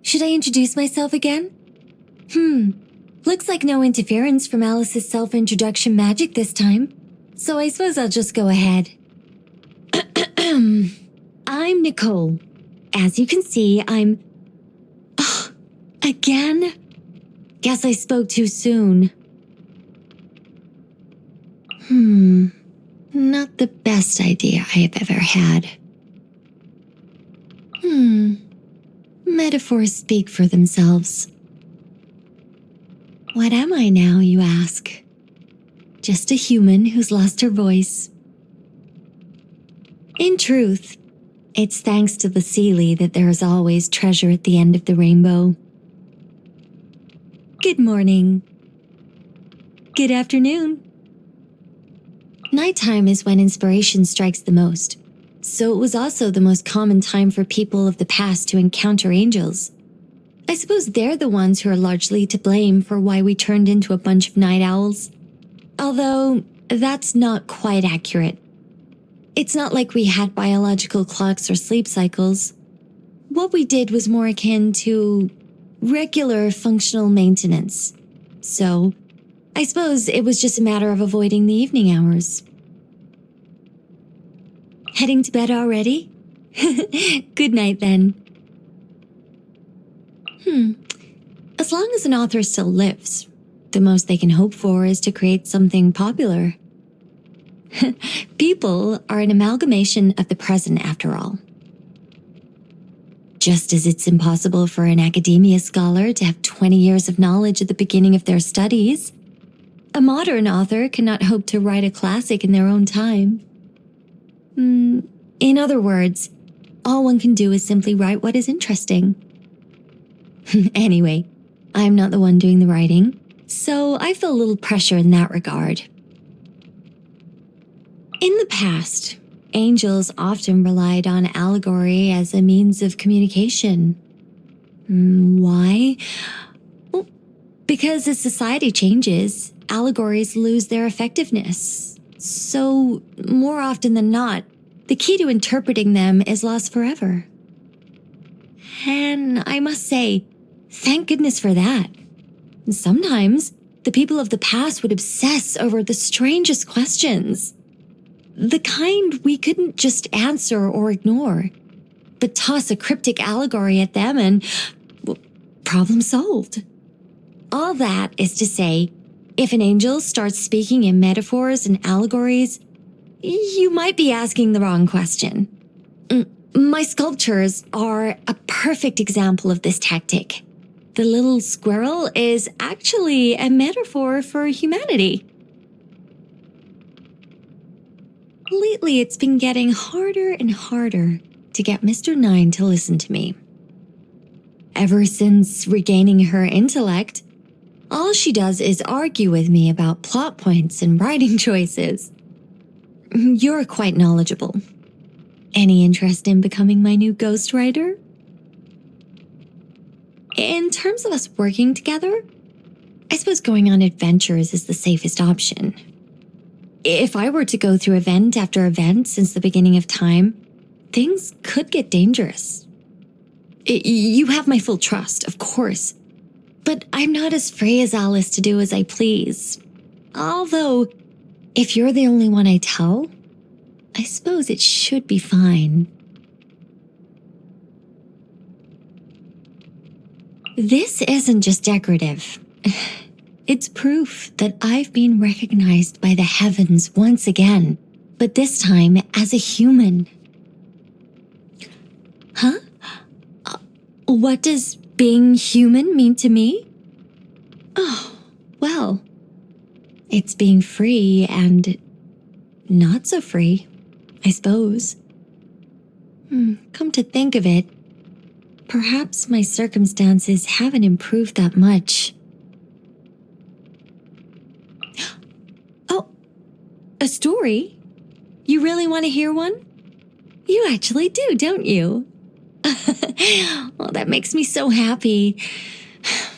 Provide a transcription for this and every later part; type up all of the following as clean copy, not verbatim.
should I introduce myself again? Looks like no interference from Alice's self-introduction magic this time, so I suppose I'll just go ahead. I'm Nicole. As you can see, I'm... again? Guess I spoke too soon. Not the best idea I have ever had. Metaphors speak for themselves. What am I now, you ask? Just a human who's lost her voice. In truth, it's thanks to the Seelie that there is always treasure at the end of the rainbow. Good morning. Good afternoon. Nighttime is when inspiration strikes the most, so it was also the most common time for people of the past to encounter angels. I suppose they're the ones who are largely to blame for why we turned into a bunch of night owls. Although, that's not quite accurate. It's not like we had biological clocks or sleep cycles. What we did was more akin to regular functional maintenance. So, I suppose it was just a matter of avoiding the evening hours. Heading to bed already? Good night then. As long as an author still lives, the most they can hope for is to create something popular. People are an amalgamation of the present after all. Just as it's impossible for an academia scholar to have 20 years of knowledge at the beginning of their studies, a modern author cannot hope to write a classic in their own time. In other words, all one can do is simply write what is interesting. Anyway, I'm not the one doing the writing, so I feel a little pressure in that regard. In the past, angels often relied on allegory as a means of communication. Why? Well, because as society changes, allegories lose their effectiveness. So, more often than not, the key to interpreting them is lost forever. And I must say, thank goodness for that. Sometimes, the people of the past would obsess over the strangest questions. The kind we couldn't just answer or ignore, but toss a cryptic allegory at them and, well, problem solved. All that is to say, if an angel starts speaking in metaphors and allegories, you might be asking the wrong question. My sculptures are a perfect example of this tactic. The little squirrel is actually a metaphor for humanity. Lately, it's been getting harder and harder to get Mr. Nine to listen to me. Ever since regaining her intellect, all she does is argue with me about plot points and writing choices. You're quite knowledgeable. Any interest in becoming my new ghostwriter? In terms of us working together, I suppose going on adventures is the safest option. If I were to go through event after event since the beginning of time, things could get dangerous. You have my full trust, of course, but I'm not as free as Alice to do as I please. Although, if you're the only one I tell, I suppose it should be fine. This isn't just decorative. It's proof that I've been recognized by the heavens once again, but this time as a human. Huh? What does being human mean to me? Oh, well, it's being free and not so free, I suppose. Come to think of it, perhaps my circumstances haven't improved that much. Oh, a story? You really want to hear one? You actually do, don't you? Well, that makes me so happy.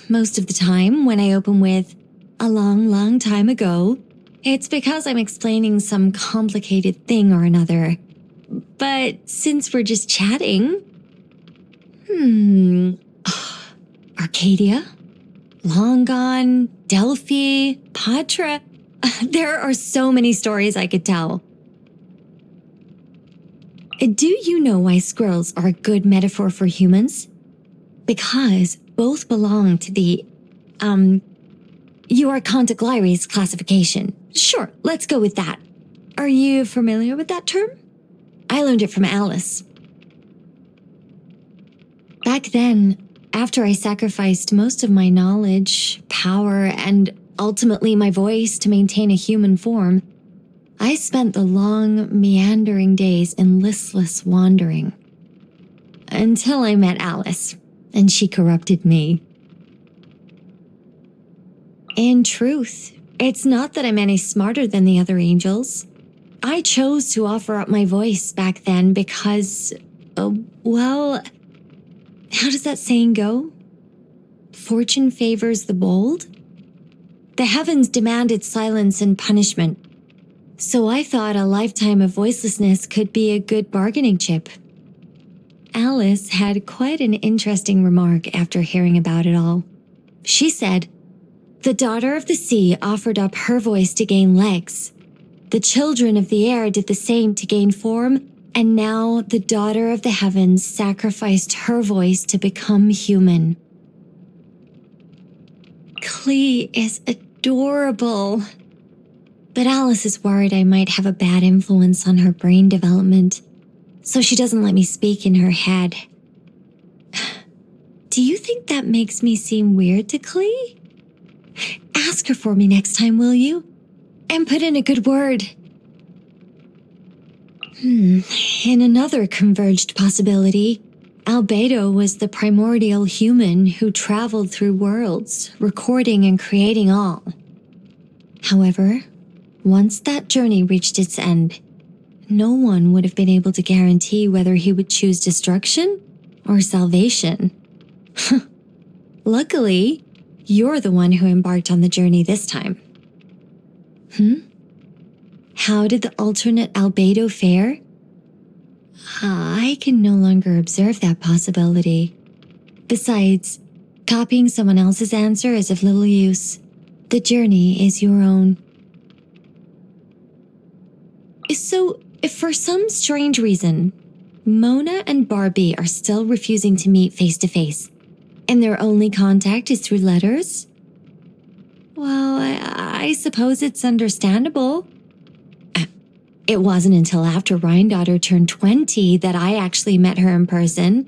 Most of the time, when I open with, "A long, long time ago," it's because I'm explaining some complicated thing or another. But since we're just chatting, Arcadia, Long Gone, Delphi, Patra. There are so many stories I could tell. Do you know why squirrels are a good metaphor for humans? Because both belong to the, Euarchontoglires classification. Sure, let's go with that. Are you familiar with that term? I learned it from Alice. Back then, after I sacrificed most of my knowledge, power, and ultimately my voice to maintain a human form, I spent the long, meandering days in listless wandering. Until I met Alice, and she corrupted me. In truth, it's not that I'm any smarter than the other angels. I chose to offer up my voice back then because, how does that saying go? Fortune favors the bold? The heavens demanded silence and punishment, so I thought a lifetime of voicelessness could be a good bargaining chip. Alice had quite an interesting remark after hearing about it all. She said, "The daughter of the sea offered up her voice to gain legs. The children of the air did the same to gain form, and now the daughter of the heavens sacrificed her voice to become human." Klee is adorable. But Alice is worried I might have a bad influence on her brain development, so she doesn't let me speak in her head. Do you think that makes me seem weird to Klee? Ask her for me next time, will you? And put in a good word. In another converged possibility, Albedo was the primordial human who traveled through worlds, recording and creating all. However, once that journey reached its end, no one would have been able to guarantee whether he would choose destruction or salvation. Luckily, you're the one who embarked on the journey this time. How did the alternate Albedo fare? I can no longer observe that possibility. Besides, copying someone else's answer is of little use. The journey is your own. So, if for some strange reason, Mona and Barbie are still refusing to meet face-to-face, and their only contact is through letters, well, I suppose it's understandable. It wasn't until after Rhindaughter turned 20 that I actually met her in person.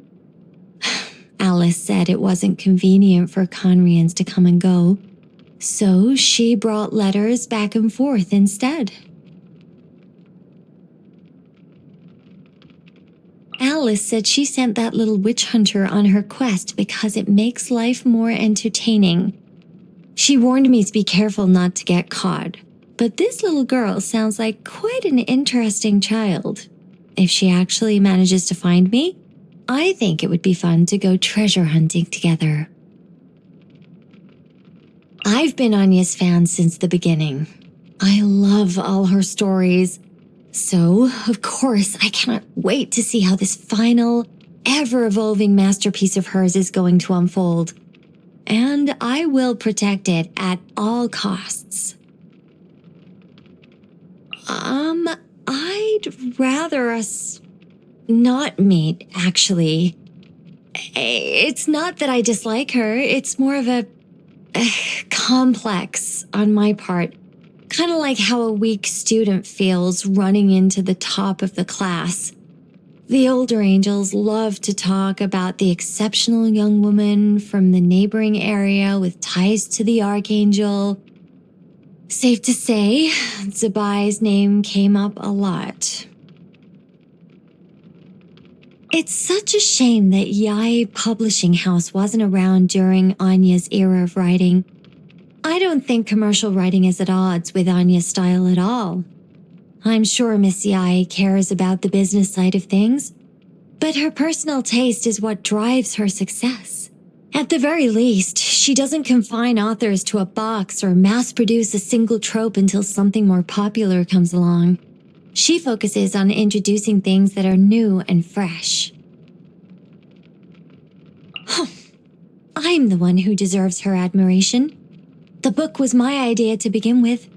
Alice said it wasn't convenient for Conrians to come and go, so she brought letters back and forth instead. Alice said she sent that little witch hunter on her quest because it makes life more entertaining. She warned me to be careful not to get caught. But this little girl sounds like quite an interesting child. If she actually manages to find me, I think it would be fun to go treasure hunting together. I've been Anya's fan since the beginning. I love all her stories. So, of course, I cannot wait to see how this final, ever-evolving masterpiece of hers is going to unfold. And I will protect it at all costs. I'd rather us not meet, actually. It's not that I dislike her, it's more of a complex on my part. Kind of like how a weak student feels running into the top of the class. The older angels love to talk about the exceptional young woman from the neighboring area with ties to the Archangel. Safe to say, Zabai's name came up a lot. It's such a shame that Yai Publishing House wasn't around during Anya's era of writing. I don't think commercial writing is at odds with Anya's style at all. I'm sure Miss Yai cares about the business side of things, but her personal taste is what drives her success. At the very least, she doesn't confine authors to a box or mass-produce a single trope until something more popular comes along. She focuses on introducing things that are new and fresh. I'm the one who deserves her admiration. The book was my idea to begin with.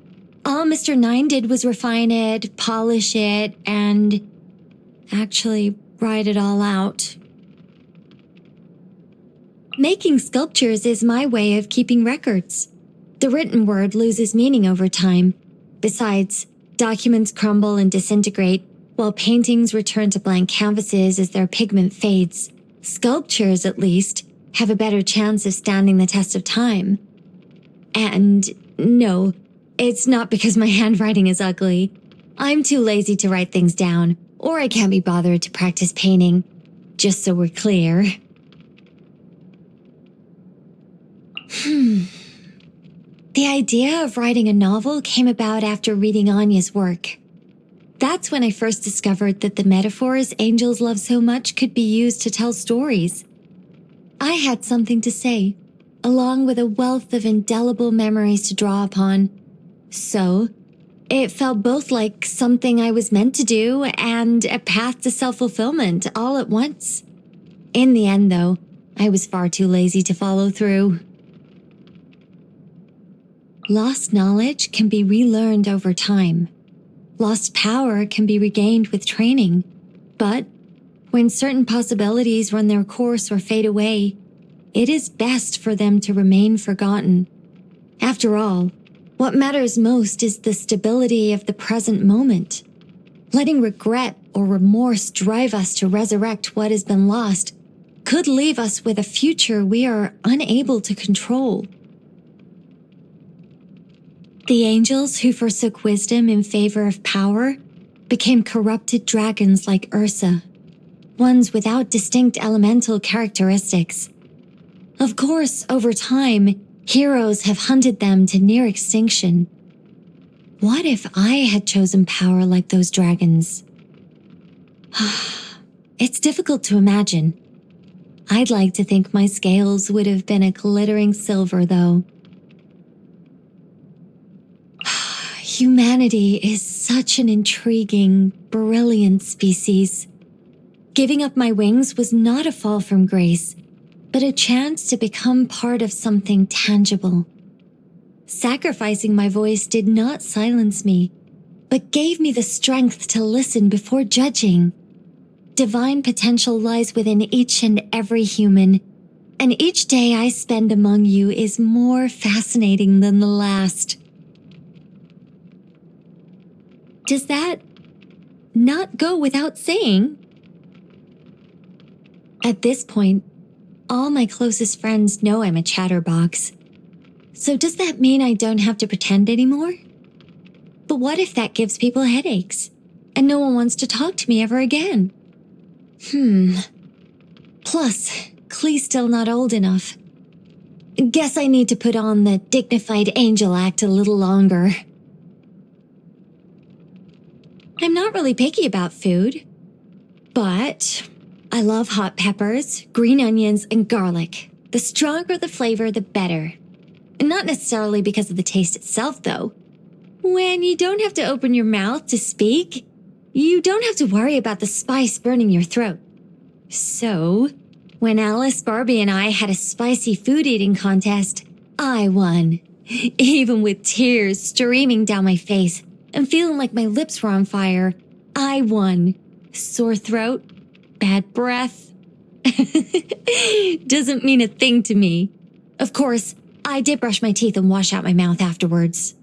All Mr. Nine did was refine it, polish it, and actually write it all out. Making sculptures is my way of keeping records. The written word loses meaning over time. Besides, documents crumble and disintegrate, while paintings return to blank canvases as their pigment fades. Sculptures, at least, have a better chance of standing the test of time. And no, it's not because my handwriting is ugly. I'm too lazy to write things down, or I can't be bothered to practice painting. Just so we're clear. The idea of writing a novel came about after reading Anya's work. That's when I first discovered that the metaphors angels love so much could be used to tell stories. I had something to say, along with a wealth of indelible memories to draw upon. So, it felt both like something I was meant to do and a path to self-fulfillment all at once. In the end, though, I was far too lazy to follow through. Lost knowledge can be relearned over time. Lost power can be regained with training. But when certain possibilities run their course or fade away, it is best for them to remain forgotten. After all, what matters most is the stability of the present moment. Letting regret or remorse drive us to resurrect what has been lost could leave us with a future we are unable to control. The angels who forsook wisdom in favor of power became corrupted dragons like Ursa, ones without distinct elemental characteristics. Of course, over time, heroes have hunted them to near extinction. What if I had chosen power like those dragons? It's difficult to imagine. I'd like to think my scales would have been a glittering silver, though. Humanity is such an intriguing, brilliant species. Giving up my wings was not a fall from grace, but a chance to become part of something tangible. Sacrificing my voice did not silence me, but gave me the strength to listen before judging. Divine potential lies within each and every human, and each day I spend among you is more fascinating than the last. Does that not go without saying? At this point, all my closest friends know I'm a chatterbox. So does that mean I don't have to pretend anymore? But what if that gives people headaches, and no one wants to talk to me ever again? Plus, Clee's still not old enough. Guess I need to put on the dignified angel act a little longer. I'm not really picky about food, but I love hot peppers, green onions, and garlic. The stronger the flavor, the better. Not necessarily because of the taste itself, though. When you don't have to open your mouth to speak, you don't have to worry about the spice burning your throat. So, when Alice, Barbie, and I had a spicy food eating contest, I won. Even with tears streaming down my face and feeling like my lips were on fire, I won. Sore throat, bad breath. Doesn't mean a thing to me. Of course, I did brush my teeth and wash out my mouth afterwards.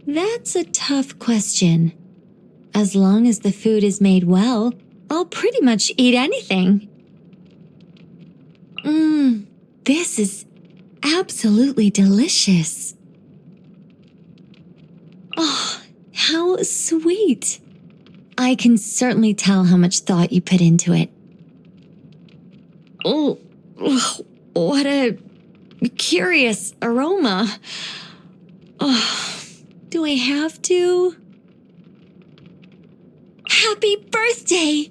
That's a tough question. As long as the food is made well, I'll pretty much eat anything. This is absolutely delicious. Oh, how sweet. I can certainly tell how much thought you put into it. Oh, what a curious aroma. Oh, do I have to? Happy birthday!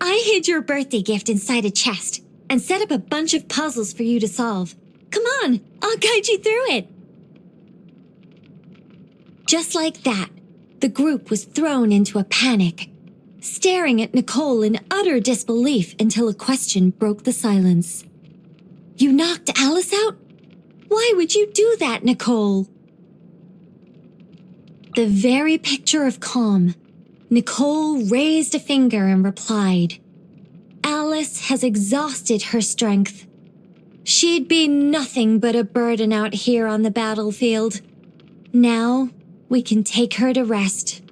I hid your birthday gift inside a chest and set up a bunch of puzzles for you to solve. Come on, I'll guide you through it. Just like that, the group was thrown into a panic. staring at Nicole in utter disbelief until a question broke the silence. You knocked Alice out? Why would you do that, Nicole? The very picture of calm, Nicole raised a finger and replied, Alice has exhausted her strength. She'd be nothing but a burden out here on the battlefield. Now we can take her to rest.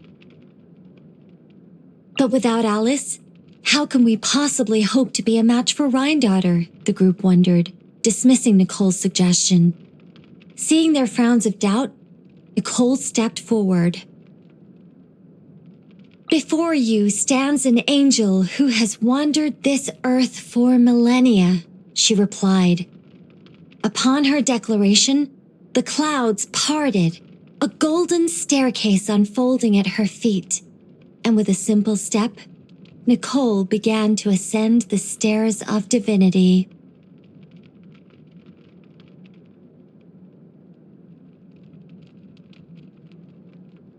But without Alice, how can we possibly hope to be a match for Rhyndaughtr? The group wondered, dismissing Nicole's suggestion. Seeing their frowns of doubt, Nicole stepped forward. Before you stands an angel who has wandered this earth for millennia, she replied. Upon her declaration, the clouds parted, a golden staircase unfolding at her feet, and with a simple step, Nicole began to ascend the stairs of divinity.